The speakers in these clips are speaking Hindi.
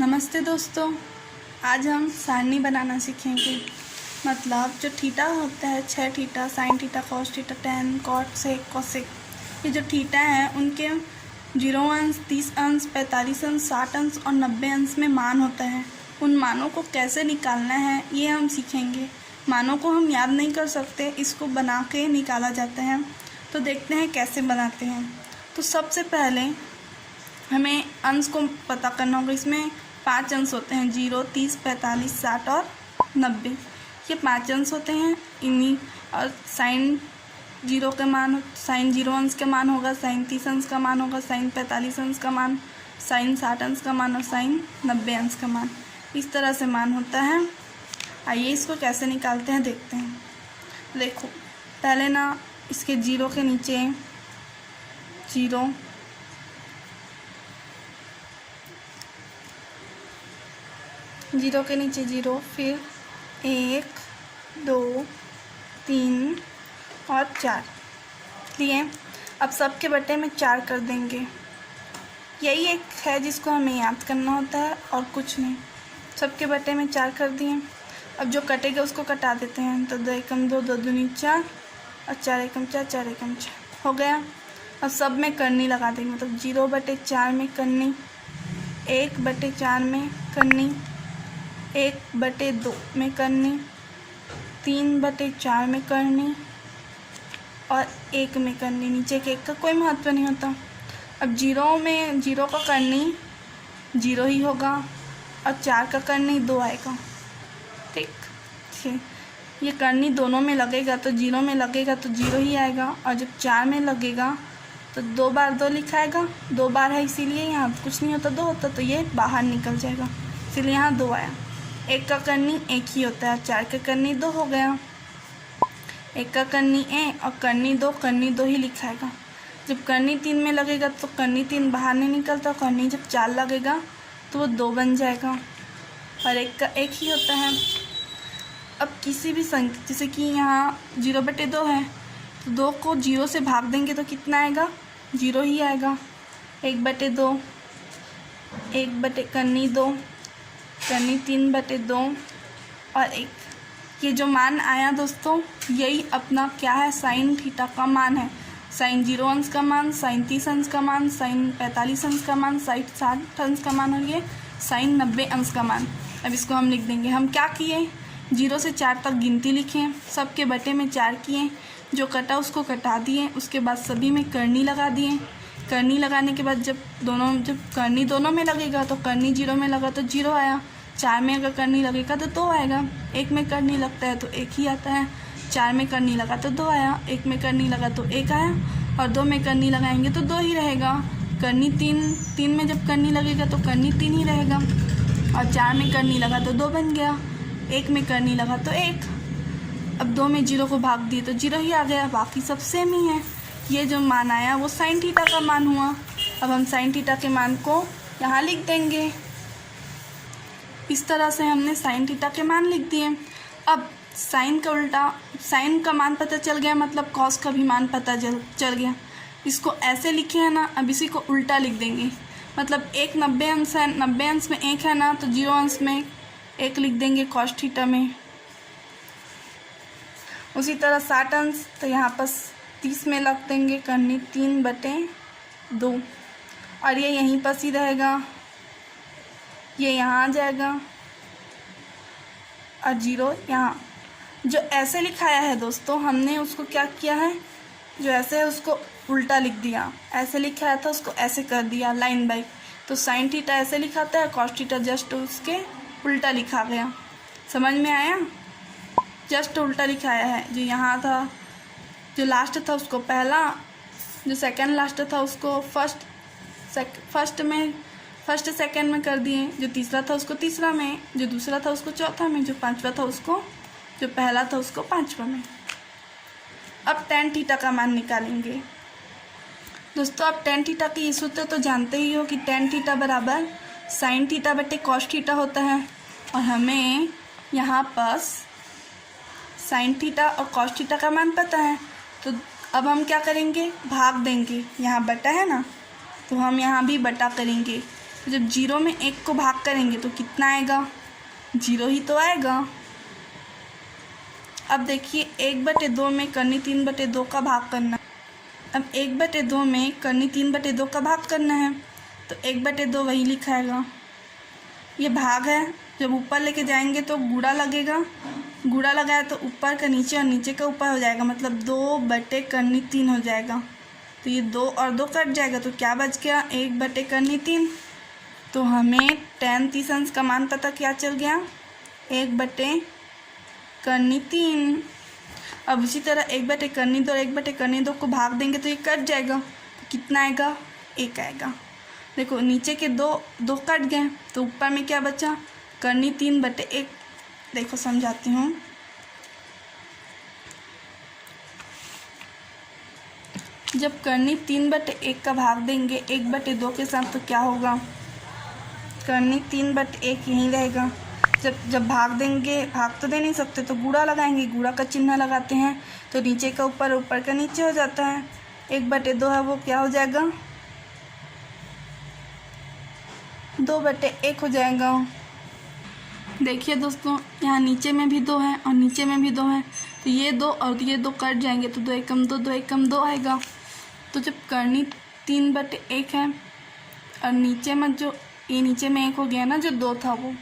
नमस्ते दोस्तों, आज हम सारणी बनाना सीखेंगे। मतलब जो थीटा होता है 6 theta, sine theta, cos theta, tan, cot, sec, cosec, ये जो थीटा हैं उनके 0 अंश, 30 अंश, 45 अंश, 60 अंश और 90 अंश में मान होता है। उन मानों को कैसे निकालना है ये हम सीखेंगे। मानों को हम याद नहीं कर सकते, इसको बना के निकाला जाता है। तो देखते हैं कैसे बनाते हैं। तो सबसे पहले हमें अंश को पता करना होगा। इसमें 5 अंश होते हैं, 0, 30, 45, 60 और 90। ये 5 अंश होते हैं इन्हीं। और साइन 0 का मान, साइन 0 अंश का मान होगा, साइन 30 अंश का मान होगा, साइन 45 अंश का मान, साइन 60 अंश का मान और साइन 90 अंश का मान। इस तरह से मान होता है। आइए इसको कैसे निकालते हैं देखते हैं। देखो पहले ना इसके 0 के नीचे 0, 0 के नीचे 0, फिर 1, 2, 3 और 4 लिए। अब सबके बटे में 4 कर देंगे। यही एक है जिसको हमें याद करना होता है और कुछ नहीं। सबके बटे में 4 कर दिए। अब जो कटेगा उसको कटा देते हैं। तो 2 एकम 2, 2 दूनी 4 और 4 एकम 4, 4 एकम 4 हो गया। अब सब में करनी लगा देंगे। मतलब 0/4 में करनी, 1/4 में करनी, 1/2 में करनी, 3/4 में करनी और 1 में करनी। नीचे के 1 का कोई महत्व नहीं होता। अब 0 में 0 का करनी 0 ही होगा और 4 का करनी 2 आएगा। ठीक है, ये करनी दोनों में लगेगा तो 0 में लगेगा तो 0 ही आएगा, और जब 4 में लगेगा तो 2 बार 2 लिखाएगा। 2 बार है इसीलिए यहाँ कुछ नहीं होता, 2 होता तो ये बाहर निकल जाएगा, इसीलिए यहाँ 2 आया। 1 का करनी 1 ही होता है, 4 का करनी 2 हो गया। 1 का करनी 1 और करनी 2 ही लिखाएगा। जब करनी 3 में लगेगा तो करनी 3 बाहर नहीं निकलता, करनी जब 4 लगेगा तो वो 2 बन जाएगा और 1 का 1 ही होता है। अब किसी भी संख्या, जैसे कि यहाँ 0/2 है तो 2 को 0 से भाग देंगे तो कितना आएगा, 0 ही आएगा। 1/2, 1 करनी 2, करनी 3/2 और 1। ये जो मान आया दोस्तों, यही अपना क्या है, साइन थीटा का मान है। साइन 0 अंश का मान, साइन 30 अंश का मान, साइन 45 अंश का मान, साइन 60 अंश का मान और ये साइन 90 अंश का मान। अब इसको हम लिख देंगे। हम क्या किए, 0 से 4 तक गिनती लिखे, सबके बटे में 4 किए, जो कटा उसको कटा दिए, उसके बाद सभी में करनी लगा दिए। करनी लगाने के बाद जब करनी दोनों में लगेगा तो करनी 0 में लगा तो 0 आया। 4 में अगर करनी लगेगा तो 2 आएगा। 1 में करनी लगता है तो 1 ही आता है। 4 में करनी लगा तो 2 आया। 1 में करनी लगा तो 1 आया और 2 में करनी लगाएंगे तो 2 ही रहेगा। करनी 3 में जब करनी लगेगा तो करनी 3 ही रहेगा और 4 में करनी लगा तो 2 बन गया। 1 में करनी लगा तो 1। अब 2 में 0 को भाग दिए तो 0 ही आ गया, बाकी सब सेम ही है। ये जो मान आया वो साइन थीटा का मान हुआ। अब हम साइन थीटा के मान को यहाँ लिख देंगे। इस तरह से हमने साइन थीटा के मान लिख दिए। अब साइन का उल्टा, साइन का मान पता चल गया मतलब कॉस का भी मान पता चल गया। इसको ऐसे लिखे है ना, अब इसी को उल्टा लिख देंगे। मतलब 1 90 अंश है, 90 अंश में 1 है ना, तो 0 अंश में 1 लिख देंगे कॉस थीटा में। उसी तरह 60 अंश तो यहाँ पर 30 में लग देंगे, करनी 3/2 और ये यहीं पर ही रहेगा, ये यहाँ आ जाएगा और 0 यहाँ। जो ऐसे लिखाया है दोस्तों, हमने उसको क्या किया है, जो ऐसे है उसको उल्टा लिख दिया। ऐसे लिखाया था उसको ऐसे कर दिया लाइन बाई। तो साइन थीटा ऐसे लिखाता है, कॉस थीटा जस्ट उसके उल्टा लिखा गया। समझ में आया, जस्ट उल्टा लिखाया है। जो यहाँ था, जो लास्ट था उसको पहला, जो सेकंड लास्ट था उसको फर्स्ट सेकंड में कर दिए, जो तीसरा था उसको तीसरा में, जो दूसरा था उसको चौथा में, जो पांचवा था उसको, जो पहला था उसको पांचवा में। अब tan थीटा का मान निकालेंगे दोस्तों। अब tan थीटा की ये सूत्र तो जानते ही हो कि tan थीटा बराबर साइन थीटा बटे कॉस थीटा होता है। और हमें यहाँ पास साइन थीटा और कॉस थीटा का मान पता है, तो अब हम क्या करेंगे, भाग देंगे। यहाँ बटा है ना, तो हम यहाँ भी बटा करेंगे। तो जब 0 में 1 को भाग करेंगे तो कितना आएगा, 0 ही तो आएगा। अब देखिए 1/2 में करनी 3/2 का भाग करना। अब 1/2 में करनी 3/2 का भाग करना है, तो 1/2 वही लिखाएगा। ये भाग है, जब ऊपर लेके जाएंगे तो गुणा लगेगा, गुणा लगाया तो ऊपर का नीचे और नीचे का ऊपर हो जाएगा, मतलब 2/3 हो जाएगा। तो ये 2 और 2 कट जाएगा, तो क्या बच गया, 1/3। तो हमें tan 30 का मान पता क्या चल गया, 1/3। अब इसी तरह 1/2 और 1/2 को भाग देंगे तो ये कट जाएगा, तो कितना आएगा, 1 आएगा। देखो नीचे के 2 कट गए, तो ऊपर में क्या बचा, करनी 3/1। देखो समझाती हूँ। जब करनी 3/1 का भाग देंगे 1/2 के साथ, तो क्या होगा, करनी 3/1 यहीं रहेगा। जब भाग देंगे, भाग तो दे नहीं सकते तो गुणा लगाएंगे, गुणा का चिन्ह लगाते हैं, तो नीचे का ऊपर, ऊपर का नीचे हो जाता है। 1/2 है वो क्या हो जाएगा, 2/1 हो जाएगा। देखिए दोस्तों, यहाँ नीचे में भी 2 है और नीचे में भी 2 है, तो ये 2 और ये 2 कट जाएंगे, तो 2 एकम 2, 2 एकम 2 आएगा। तो जब करनी 3/1 है और नीचे में जो ये नीचे में 1 हो गया ना, जो 2 था वो,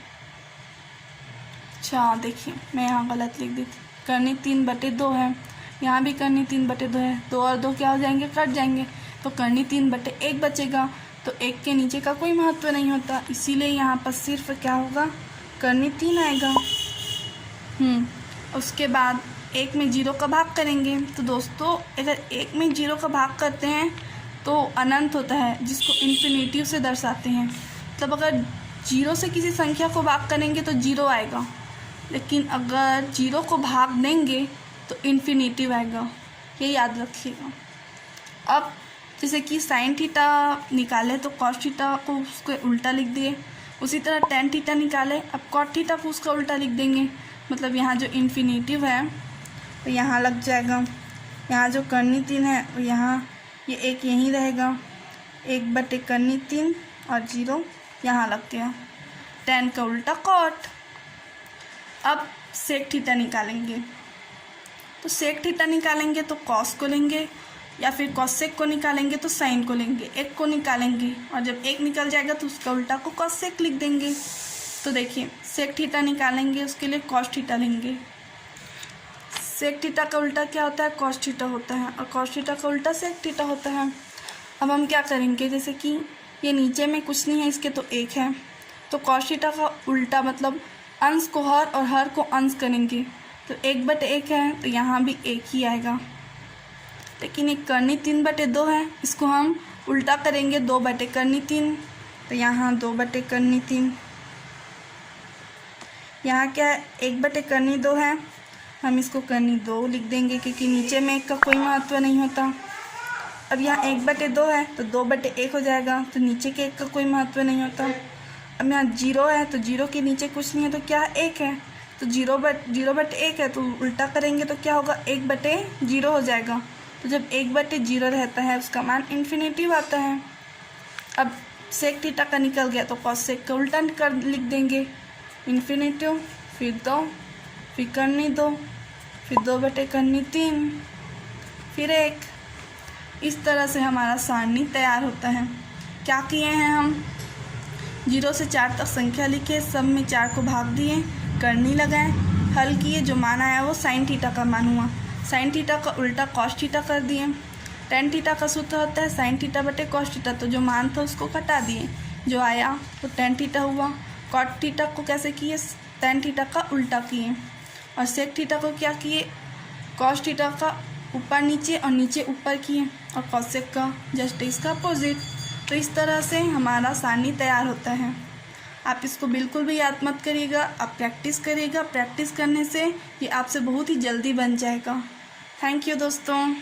अच्छा देखिए मैं यहाँ गलत लिख दी थी, करनी 3/2 है, यहाँ भी करनी 3/2 है, 2 और 2 क्या हो जाएंगे, कट जाएंगे, तो करनी 3/1 बचेगा। तो 1 के नीचे का कोई महत्व नहीं होता, इसीलिए यहाँ पर सिर्फ क्या होगा, करनी 3 आएगा। उसके बाद 1 में 0 का भाग करेंगे, तो दोस्तों अगर 1 में 0 का भाग करते हैं तो अनंत होता है, जिसको इन्फिनिटिव से दर्शाते हैं। मतलब अगर 0 से किसी संख्या को भाग करेंगे तो 0 आएगा, लेकिन अगर 0 को भाग देंगे तो इन्फिनिटिव आएगा, ये याद रखिएगा। अब जैसे कि साइन थीटा निकाले तो कॉस थीटा को उसको उल्टा लिख दिए, उसी तरह tan थीटा निकाले, अब कॉट थीटा को उसका उल्टा लिख देंगे। मतलब यहाँ जो इन्फिनिटिव है तो यहाँ लग जाएगा, यहाँ जो करनी 3 है वो यहाँ, ये 1 यहीं रहेगा, 1/3 और 0 यहाँ लग गया, tan का उल्टा कॉट। अब सेक थीटा निकालेंगे, तो सेक थीटा निकालेंगे तो कॉस को लेंगे, या फिर कॉसेक को निकालेंगे तो साइन को लेंगे, 1 को निकालेंगे और जब 1 निकल जाएगा तो उसका उल्टा को कॉसेक लिख देंगे। तो देखिए सेक थीटा निकालेंगे, उसके लिए कॉस थीटा लेंगे। सेक थीटा का उल्टा क्या होता है, कॉस थीटा होता है, और कॉस थीटा का उल्टा सेक थीटा होता है। अब हम क्या करेंगे, जैसे कि ये नीचे में कुछ नहीं है इसके, तो 1 है, तो कॉस थीटा का उल्टा मतलब अंश को हर और हर को अंश करेंगे, तो 1/1 है तो यहाँ भी 1 ही आएगा। लेकिन एक करनी 3/2 है, इसको हम उल्टा करेंगे 2/3, तो यहाँ 2/3। यहाँ क्या है, 1/2 है, हम इसको करनी 2 लिख देंगे, क्योंकि नीचे में 1 का कोई महत्व नहीं होता। अब यहाँ 1/2 है तो 2/1 हो जाएगा, तो नीचे के 1 का कोई महत्व नहीं होता। अब यहाँ 0 है तो 0 के नीचे कुछ नहीं है, तो क्या 1 है, तो 0/1 है, तो उल्टा करेंगे तो क्या होगा, 1/0 हो जाएगा। तो जब 1/0 रहता है उसका मान इन्फिनिटिव आता है। अब सेक थीटा का निकल गया तो कॉस सेक का उल्टा कर लिख देंगे, इन्फिनिटिव, फिर 2, फिर करनी 2, फिर 2/3, फिर 1। इस तरह से हमारा सारणी तैयार होता है। क्या किए हैं हम, 0 से 4 तक संख्या लिखे, सब में 4 को भाग दिए, करनी लगाए, हल किए, जो मान आया वो साइन थीटा का मान हुआ। साइन थीटा का उल्टा कॉस थीटा कर दिए। tan थीटा का सूत्र होता है साइन थीटा/कॉस थीटा, तो जो मान था उसको घटा दिए, जो आया वो tan थीटा हुआ। कॉट थीटा को कैसे किए, tan थीटा का उल्टा किए, और सेक थीटा को क्या किए, कॉस थीटा का ऊपर नीचे और नीचे ऊपर किए, और कॉसेक का जस्ट इसका अपोजिट। तो इस तरह से हमारा सारणी तैयार होता है। आप इसको बिल्कुल भी याद मत करिएगा, आप प्रैक्टिस करिएगा, प्रैक्टिस करने से ये आपसे बहुत ही जल्दी बन जाएगा। थैंक यू दोस्तों।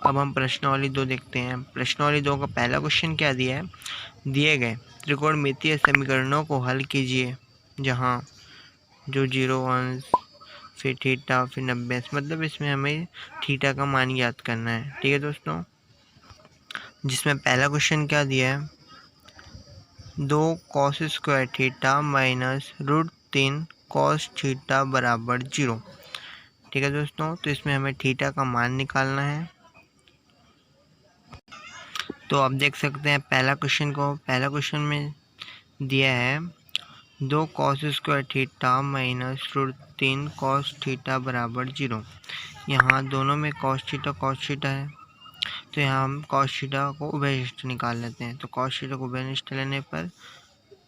अब हम प्रश्नावली 2 देखते हैं। प्रश्नावली 2 का पहला क्वेश्चन क्या दिया है, दिए गए त्रिकोणमितीय समीकरणों को हल कीजिए, जहां जो 0 अंश, फिर थीटा, फिर 90, मतलब इसमें हमें थीटा का मान याद करना है। ठीक है दोस्तों, जिसमें पहला क्वेश्चन क्या दिया है, 2 cos square theta minus root 3 cos theta बराबर 0। ठीक है दोस्तों, तो इसमें हमें थीटा का मान निकालना है। तो आप देख सकते हैं पहला क्वेश्चन में दिया है 2 cos square theta minus root 3 cos theta बराबर 0। यहाँ दोनों में कॉस थीटा है, तो यहाँ हम कॉस थीटा को उभयनिष्ठ निकाल लेते हैं। तो कॉस थीटा को उभयनिष्ठ लेने पर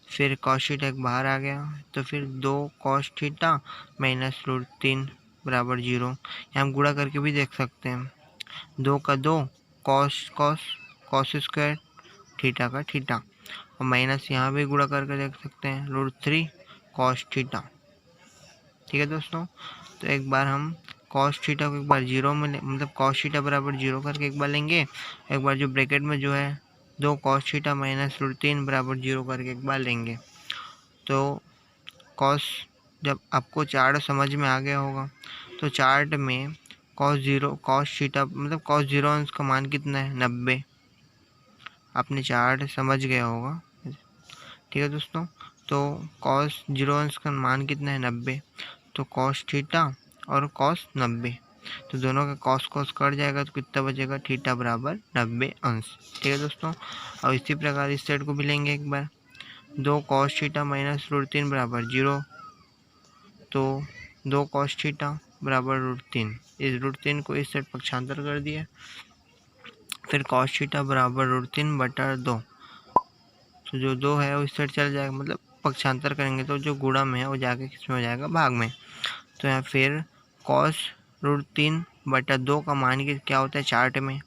फिर कॉस थीटा एक बाहर आ गया, तो फिर 2 कॉस थीटा माइनस रूट 3 बराबर 0। यहाँ हम गुणा करके भी देख सकते हैं, 2 का 2 कॉस स्क्वायर थीटा का थीटा, और माइनस यहाँ भी गुणा करके देख सकते हैं रूट 3 कॉस थीटा। ठीक है दोस्तों, तो एक बार हम कॉस थीटा को एक बार 0 में मतलब कॉस थीटा बराबर 0 करके एक बार लेंगे, एक बार जो ब्रैकेट में जो है 2 कॉस थीटा माइनस रूट 3 बराबर 0 करके एक बार लेंगे। तो कॉस, जब आपको चार्ट समझ में आ गया होगा, तो चार्ट में कॉस थीटा मतलब कॉस 0 अंश का मान कितना है 90। आपने चार्ट समझ गया होगा। ठीक है दोस्तों, तो कॉस 0 अंश का मान कितना है 90, तो कॉस थीटा और कॉस 90, तो दोनों का कॉस कट जाएगा, तो कितना बचेगा थीटा बराबर 90 अंश। ठीक है दोस्तों, और इसी प्रकार इस साइड को भी लेंगे एक बार, 2 कॉस थीटा माइनस रूट 3 बराबर 0, तो 2 कॉस थीटा बराबर रूट 3, इस रूट 3 को इस साइड पक्षांतर कर दिया, फिर कॉस थीटा बराबर रूट 3 बटा 2, तो जो 2 है वो इस साइड चल जाएगा, मतलब पक्षांतर करेंगे तो जो गुणा में है वो जाके किस में हो जाएगा, भाग में। तो यहाँ फिर कॉस रूट 3 बटा 2 का मान क्या होता है चार्ट में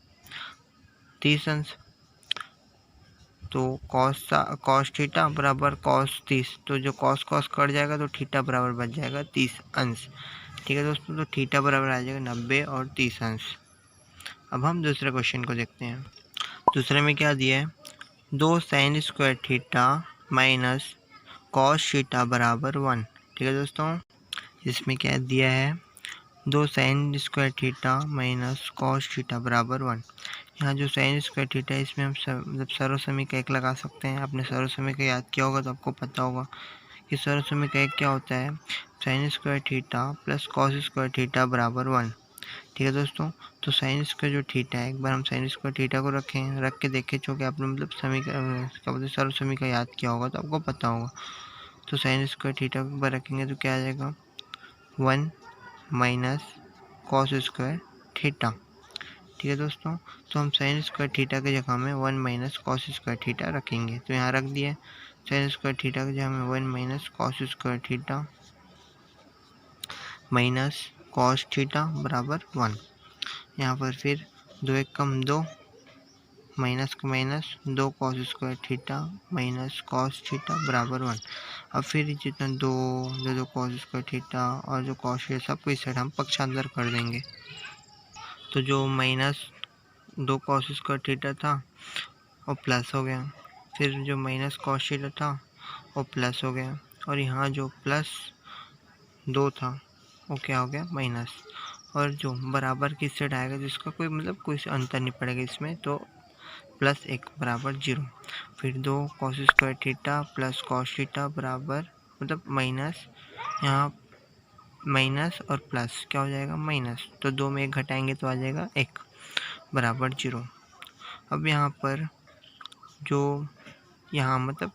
30 अंश, तो कॉस थीटा बराबर कॉस 30, तो जो कॉस कट जाएगा तो थीटा बराबर बच जाएगा 30 अंश। ठीक है दोस्तों, तो थीटा बराबर आ जाएगा 90 और 30 अंश। अब हम दूसरे क्वेश्चन को देखते हैं। दूसरे में क्या दिया है, 2 sign square theta minus cos theta बराबर 1। ठीक है दोस्तों, इसमें क्या दिया है 2 sign square theta minus cos theta बराबर 1। यहाँ जो साइन स्क्वायर थीटा है इसमें हम मतलब सर्वसमीक एक लगा सकते हैं। आपने सर्वसमीक याद किया होगा तो आपको पता होगा कि सर्वसमीक एक क्या होता है, sign square theta plus cos square theta बराबर 1। ठीक है दोस्तों, तो साइन स्क्वायर जो थीटा है, एक बार हम साइन स्क्वायर थीटा को रख के देखें, चूँकि आपने मतलब समीकरण क्या बोलते हैं सर्वसमीकरण याद किया होगा तो आपको पता होगा। तो साइन स्क्वायर थीटा को एक बार रखेंगे तो क्या आ जाएगा 1 माइनस कॉस स्क्वायर थीटा। ठीक है दोस्तों, तो हम साइन स्क्वायर थीटा की जगह में 1 माइनस कॉस स्क्वायर थीटा रखेंगे, तो यहाँ रख दिया साइन स्क्वायर थीटा की जगह में 1 minus cos square theta minus cos theta बराबर 1। यहाँ पर फिर 2 एक कम 2, माइनस का minus 2 cos square theta minus cos theta बराबर 1। अब फिर जितना 2 कॉस स्क्वायर थीटा और जो कॉस है सबको इस साइड हम पक्षांतर कर देंगे, तो जो माइनस 2 कॉस स्क्वायर थीटा था वो प्लस हो गया, फिर जो माइनस कॉस थीटा था वो प्लस हो गया, और यहाँ जो प्लस 2 था वो क्या हो गया माइनस, और जो बराबर की साइड आएगा जिसका कोई मतलब कोई अंतर नहीं पड़ेगा इसमें, तो प्लस 1 बराबर 0। फिर 2 cos square theta plus cos theta बराबर मतलब माइनस, यहाँ माइनस और प्लस क्या हो जाएगा माइनस, तो 2 में 1 घटाएंगे तो आ जाएगा 1 बराबर 0। अब यहाँ पर जो यहाँ मतलब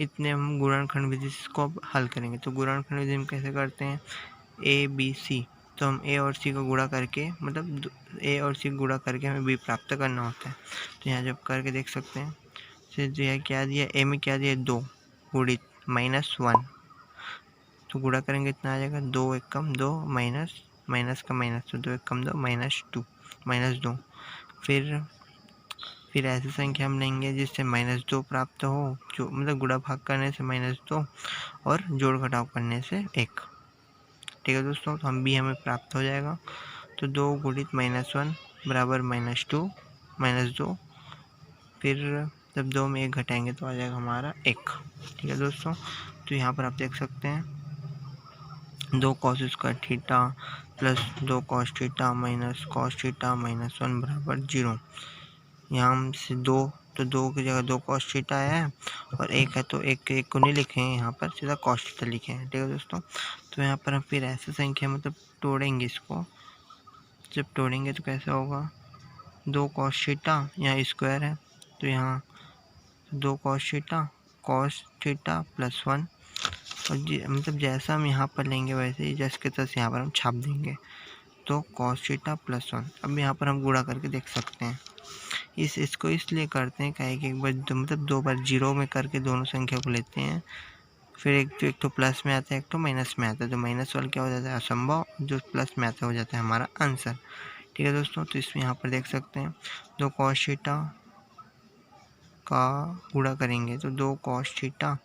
इतने हम गुणनखंड विधि को हल करेंगे, तो गुणनखंड विधि हम कैसे करते हैं ए बी सी, तो हम ए और सी को गुणा करके मतलब ए और सी गुणा करके हमें बी प्राप्त करना होता है। तो यहाँ जब करके देख सकते हैं, तो जो है क्या दिया ए में क्या दिया 2 गुणित -1, तो गुणा करेंगे इतना आ जाएगा 2 एक कम 2 माइनस का माइनस, तो 2 एक कम 2 -2। फिर ऐसी संख्या हम लेंगे जिससे -2 प्राप्त हो, जो मतलब गुणा भाग करने से -2 और जोड़ घटाव करने से 1। ठीक है दोस्तों, तो हम भी हमें प्राप्त हो जाएगा, तो 2 गुणित -1 बराबर -2, फिर जब 2 में 1 घटाएंगे तो आ जाएगा हमारा 1। ठीक है दोस्तों, तो यहाँ पर आप देख सकते हैं 2 cos square theta plus 2 cos theta minus cos theta -1 बराबर 0। यहाँ हम से 2 तो 2 की जगह 2 cos थीटा है और 1 है तो 1 1 को नहीं लिखेंगे यहाँ पर, सीधा cos थीटा लिखे हैं। ठीक है दोस्तों, तो यहाँ पर हम फिर ऐसे संख्या मतलब तोड़ेंगे इसको। जब तोड़ेंगे तो कैसे होगा, 2 cos थीटा यहाँ स्क्वायर है तो यहाँ 2 cos थीटा प्लस 1 और मतलब जैसा हम यहाँ पर लेंगे वैसे ही जैसे के तैसे यहाँ पर हम छाप देंगे। तो cos थीटा प्लस 1। अब यहाँ पर हम गुणा करके देख सकते हैं। इसको इसलिए करते हैं क्या है कि एक बार मतलब 2 बार 0 में करके दोनों संख्या को लेते हैं, फिर एक तो प्लस में आता है, एक तो माइनस में आता है। तो माइनस वाला क्या हो जाता है, असंभव, जो प्लस में आता है हो जाता है हमारा आंसर। ठीक है दोस्तों, तो इसमें यहाँ पर देख सकते हैं 2 cos थीटा का गुणा करेंगे तो 2 cos थीटा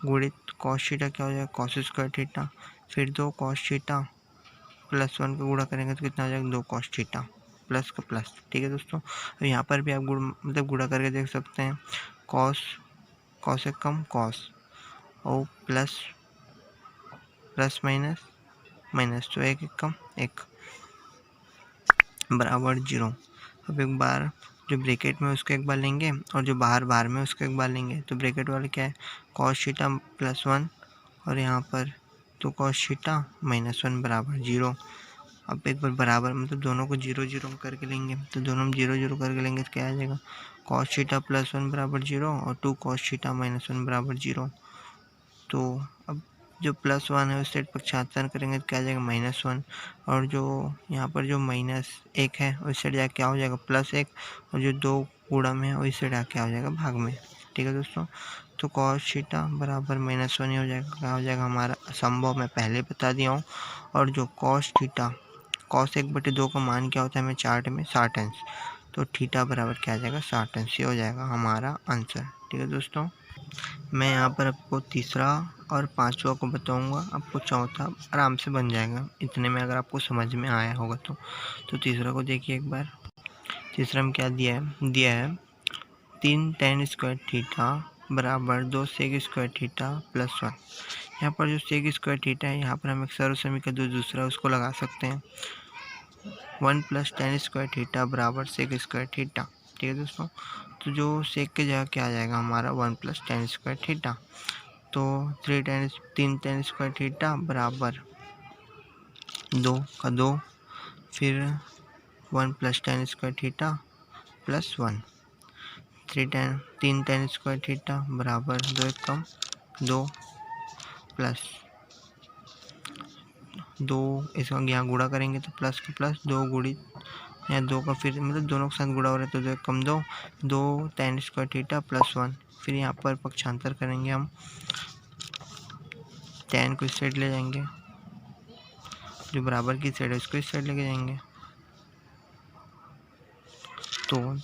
गुणित cos थीटा क्या हो जाएगा, cos स्क्वायर थीटा, फिर 2 cos थीटा प्लस 1 का गुणा करेंगे तो कितना हो जाएगा, 2 cos थीटा प्लस का प्लस। ठीक है दोस्तों, तो यहाँ पर भी आप मतलब गुणा करके देख सकते हैं। cos से कम cos और प्लस माइनस तो 1 कम 1 बराबर 0। अब एक बार जो ब्रैकेट में उसको एक बार लेंगे और जो बाहर में उसको एक बार लेंगे। तो ब्रैकेट वाले क्या है, cos थीटा प्लस 1 और यहाँ पर तो cos थीटा माइनस 1 बराबर 0। अब एक बार बराबर मतलब दोनों को 0 0 करके लेंगे, तो दोनों हम 0 0 करके लेंगे तो क्या आ जाएगा, cos थीटा प्लस 1 बराबर 0 और 2 cos थीटा माइनस 1 बराबर 0। तो अब जो प्लस 1 है उस साइड पक्षांतर करेंगे तो क्या आ जाएगा, -1 और जो यहाँ पर जो -1 है उस साइड जाके क्या हो जाएगा, +1 और जो 2 गुणा में है उस साइड आके क्या हो जाएगा, भाग में। ठीक है दोस्तों, तो cos थीटा बराबर -1 ही हो जाएगा। क्या हो जाएगा हमारा असंभव, मैं पहले बता दिया हूँ। और जो cos थीटा cos 1/2 का मान क्या होता है हमें चार्ट में, 60 अंश, तो थीटा बराबर क्या आ जाएगा, 60 अंश। ये हो जाएगा हमारा आंसर। ठीक है दोस्तों, मैं यहाँ पर आपको तीसरा और पांचवा को बताऊंगा, आपको चौथा आराम से बन जाएगा इतने में, अगर आपको समझ में आया होगा तो तीसरा को देखिए एक बार। तीसरा में क्या दिया है 3 tan स्क्वायर थीटा बराबर 2 sec स्क्वायर थीटा प्लस 1। यहाँ पर जो sec स्क्वायर थीटा है यहाँ पर हम एक सर्व समीकरण जो दूसरा उसको लगा सकते हैं, 1 + tan स्क्वायर थीटा बराबर sec स्क्वायर थीटा। ठीक है दोस्तों, तो जो sec के जगह क्या आ जाएगा हमारा 1 + tan स्क्वायर थीटा, तो 3 tan स्क्वायर थीटा बराबर 2 का 2, फिर 1 + tan square theta plus 1, 3 tan square theta बराबर 2 कम 2 प्लस 2, इसका यहाँ गुणा करेंगे तो प्लस का प्लस 2 गुणित यहाँ 2 का फिर मतलब दोनों के साथ गुणा हो रहा है तो 2 कम 2 tan स्क्वायर थीटा प्लस 1, फिर यहाँ पर पक्षांतर करेंगे हम, tan को इस साइड ले जाएंगे, जो बराबर की साइड है उसको इस साइड लेके जाएंगे, तो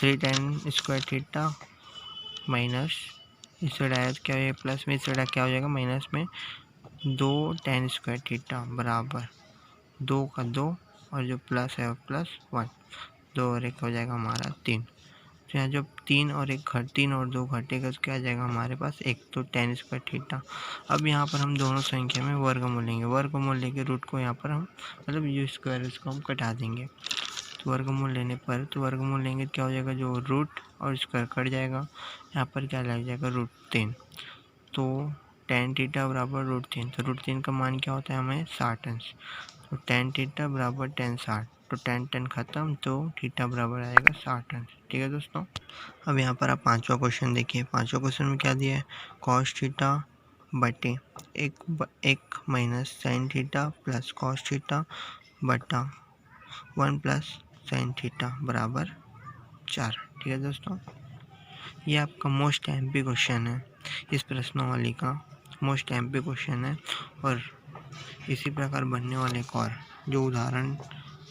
3 tan स्क्वायर थीटा माइनस इस साइड आया तो क्या है प्लस में, इस साइड क्या हो जाएगा माइनस में 2 tan स्क्वायर थीटा बराबर 2 का 2 और जो प्लस है प्लस 1, 2 और 1 हो जाएगा हमारा 3। तो यहाँ जब 3 और 2 घटेगा तो क्या आ जाएगा हमारे पास 1, तो tan स्क्वायर थीटा। अब यहाँ पर हम दोनों संख्या में वर्गमूल लेंगे, वर्गमूल लेके रूट को यहाँ पर हम मतलब जो स्क्वायर उसको हम कटा देंगे। तो वर्गमूल लेने पर तो वर्गमूल लेंगे तो क्या हो जाएगा, जो रूट और स्क्वायर कट जाएगा, यहाँ पर क्या लग जाएगा √3, तो tan थीटा बराबर √3, तो √3 का मान क्या होता है हमें 60 अंश, तो tan थीटा बराबर tan 60, तो tan खत्म तो थीटा बराबर आएगा 60 अंश। ठीक है दोस्तों, अब यहाँ पर आप पांचवा क्वेश्चन देखिए। पांचवा क्वेश्चन में क्या दिया है, cos थीटा बटे 1 minus sine theta plus cos theta बटा 1 + sin थीटा बराबर 4। ठीक है दोस्तों, ये आपका मोस्ट एमपी क्वेश्चन है, इस प्रश्नावली का मोस्ट एमपी क्वेश्चन है। और इसी प्रकार बनने वाले एक और जो उदाहरण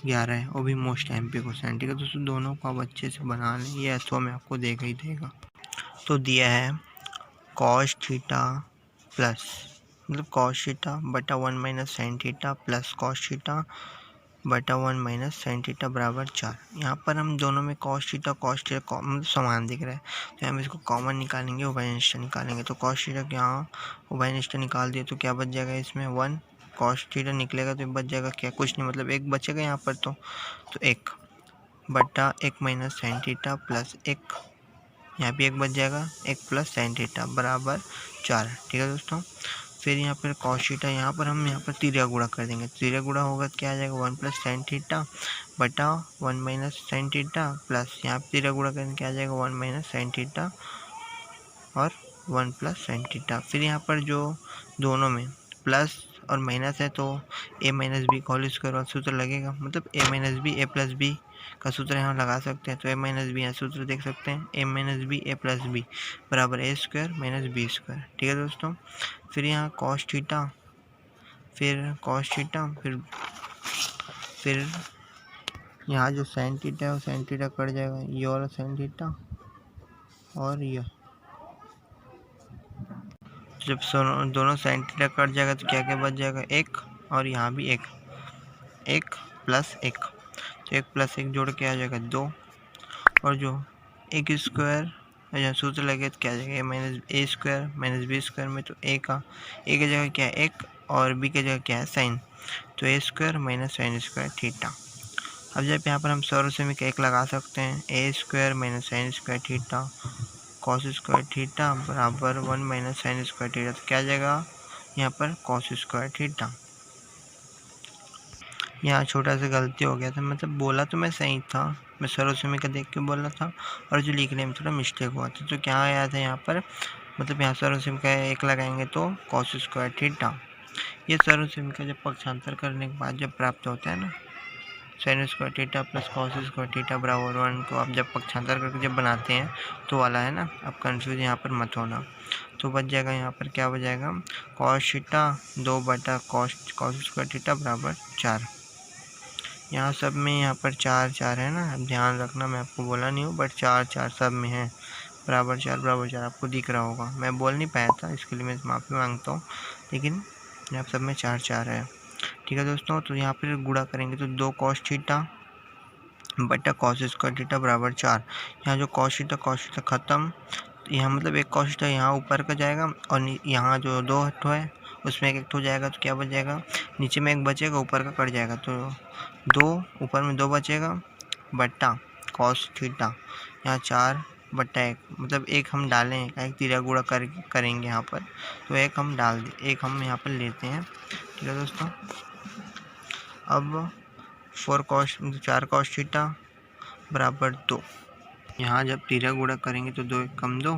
11 है वो भी मोस्ट एमपी क्वेश्चन है। ठीक है दोस्तों, दोनों को आप अच्छे से बना लें, ये एसओ में आपको देगा ही देगा। तो दिया है cos थीटा प्लस मतलब cos थीटा बटा 1 - sin theta plus cos theta बटा 1 - sin थीटा बराबर 4। यहाँ पर हम दोनों में cos थीटा मतलब समान दिख रहा है, तो हम इसको कॉमन निकालेंगे, उभयनिष्ठ निकालेंगे। तो cos थीटा के यहाँ उभयनिष्ठ निकाल दिए तो क्या बच जाएगा इसमें 1, cos थीटा निकलेगा तो बच जाएगा क्या, कुछ नहीं, मतलब 1 बचेगा यहाँ पर, तो 1 बटा 1 - sin थीटा प्लस 1 यहाँ भी 1 बच जाएगा, 1 प्लस साइन थीटा बराबर 4। ठीक है दोस्तों। फिर यहाँ पर कॉस थीटा, यहाँ पर हम यहाँ पर तिर्यक गुणा कर देंगे। तिर्यक गुणा होगा तो क्या आ जाएगा, 1 प्लस साइन थीटा बटा 1 माइनस साइन थीटा प्लस यहाँ पर तिर्यक गुणा करेंगे क्या आ जाएगा, 1 माइनस साइन थीटा और 1 प्लस साइन थीटा। फिर यहाँ पर जो दोनों में प्लस और माइनस है तो a माइनस बी का होल स्क्वायर वाला सूत्र लगेगा, मतलब a minus B A plus B का सूत्र यहाँ लगा सकते हैं। तो a माइनस बी यहाँ सूत्र देख सकते हैं, a minus B A plus B बराबर a square minus B square. ठीक है दोस्तों। फिर यहाँ कॉस थीटा, फिर कॉस थीटा, फिर यहाँ जो साइन थीटा है वो साइन थीटा कट जाएगा, ये वाला साइन थीटा और ये। जब दोनों साइन थीटा कट जाएगा तो क्या क्या बच जाएगा, 1 और यहाँ भी 1, 1 प्लस 1, तो 1 प्लस 1 जोड़ के आ जाएगा 2, और जो 1 स्क्वायर यहाँ सूत्र लगे तो क्या आ जाएगा, माइनस ए स्क्वायर माइनस बी स्क्वायर में तो ए की जगह क्या है 1 और बी की जगह क्या है साइन, तो a square minus sine square theta. अब जब यहाँ पर हम सर्वसमी का 1 लगा सकते हैं, a square minus sine square theta cos square theta बराबर 1 माइनस साइन स्क्वायर थीटा, तो क्या आ जाएगा यहाँ पर कॉस स्क्वायर थीटा। यहाँ छोटा सा गलती हो गया था, मतलब बोला तो मैं सही था, मैं सर्वसमी का देख के बोला था और जो लिखने में थोड़ा मिस्टेक हुआ था। तो क्या आया था यहाँ पर, मतलब यहाँ सर्वसमी का 1 लगाएंगे तो कॉस स्क्वायर थीटा। ये सर्वसमी का जब पक्षांतर करने के बाद जब प्राप्त होता है ना, sign square theta plus cos square theta बराबर 1 को आप जब पक्षांतर करके जब बनाते हैं तो वाला है ना, अब कंफ्यूज यहाँ पर मत होना। तो बच जाएगा यहाँ पर क्या बच जाएगा, कॉस थीटा 2 बटा कॉस स्क्वायर थीटा बराबर 4। यहाँ सब में यहाँ पर 4 4 है ना, अब ध्यान रखना, मैं आपको बोला नहीं हूँ बट 4 4 सब में है, बराबर 4 आपको दिख रहा होगा। मैं बोल नहीं पाया था, इसके लिए मैं माफ़ी मांगता हूँ, लेकिन यहाँ सब में 4 4 है। ठीक है दोस्तों। तो यहाँ पर गुणा करेंगे तो 2 कॉस थीटा बटा कॉस स्क्वायर थीटा बराबर 4। यहाँ जो कॉस थीटा खत्म, यहाँ मतलब 1 कॉस थीटा यहाँ ऊपर का जाएगा और यहाँ जो 2 ठो है उसमें 1 ठो जाएगा, तो क्या बच जाएगा, नीचे में 1 बचेगा ऊपर का कट जाएगा, तो 2 ऊपर में 2 बचेगा बटा कॉस थीटा यहाँ 4 बटा 1, मतलब 1 हम डालें, एक तिर्यक गुणा करेंगे यहाँ पर, तो 1 हम डाल दें, 1 हम यहाँ पर लेते हैं। ठीक है दोस्तों। अब 4 कॉस थीटा बराबर 2, यहाँ जब तिर्यक गुणा करेंगे तो 2 1 कम 2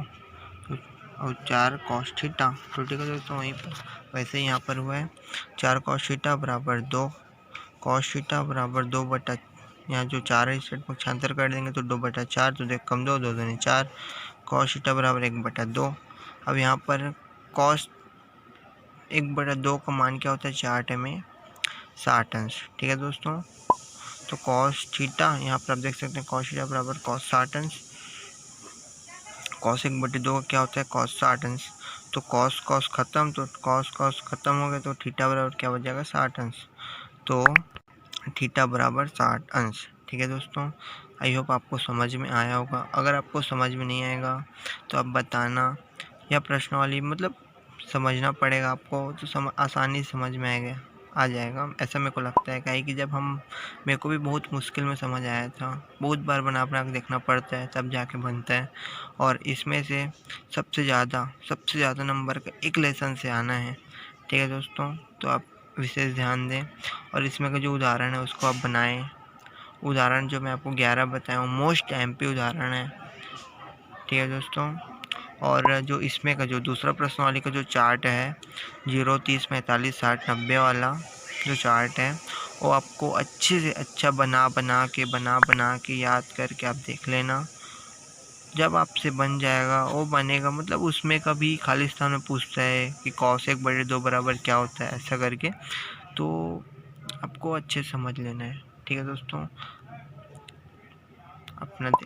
और 4 कॉस थीटा। तो ठीक है दोस्तों, वहीं पर वैसे ही यहाँ पर हुआ है 4 कॉस थीटा बराबर 2 कॉस थीटा बराबर 2 बटा, यहाँ जो 4 है इस पक्षांतर कर देंगे तो 2 बटा 4, तो 2 कम 2 2 दूनी 4, कॉस थीटा बराबर 1 बटा 2। अब यहाँ पर कॉस 1 बटा 2 का मान क्या होता है, चार्ट में 60 अंश। ठीक है दोस्तों। तो कॉस थीटा यहाँ पर आप देख सकते हैं, कॉस थीटा बराबर कॉस 60 अंश, कॉस 1 बटे 2 का क्या होता है, कॉस 60 अंश। तो कॉस खत्म, तो कॉस खत्म हो गया, तो थीटा बराबर क्या बच जाएगा, 60 अंश, तो थीटा बराबर 60 अंश। ठीक है दोस्तों। आई होप आपको समझ में आया होगा। अगर आपको समझ में नहीं आएगा तो आप बताना, या प्रश्नावली मतलब समझना पड़ेगा आपको, तो आसानी समझ में आ जाएगा, ऐसा मेरे को लगता है। काहे कि जब मेरे को भी बहुत मुश्किल में समझ आया था, बहुत बार बना के देखना पड़ता है तब जाके बनता है। और इसमें से सबसे ज़्यादा नंबर का एक लेसन से आना है। ठीक है दोस्तों। तो आप विशेष ध्यान दें, और इसमें का जो उदाहरण है उसको आप बनाएं। उदाहरण जो मैं आपको 11 बताया हूँ मोस्ट एमपी उदाहरण है। ठीक है दोस्तों। और जो इसमें का जो दूसरा प्रश्नावली का जो चार्ट है 0 30 45 60 90 वाला जो चार्ट है, वो आपको अच्छे से अच्छा बना के याद करके आप देख लेना। जब आपसे बन जाएगा, वो बनेगा, मतलब उसमें कभी खाली स्थान में पूछता है कि कॉस 1 बटे 2 बराबर क्या होता है, ऐसा करके, तो आपको अच्छे समझ लेना है। ठीक है दोस्तों।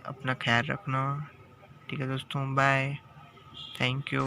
अपना ख्याल रखना। ठीक है दोस्तों, बाय, थैंक यू।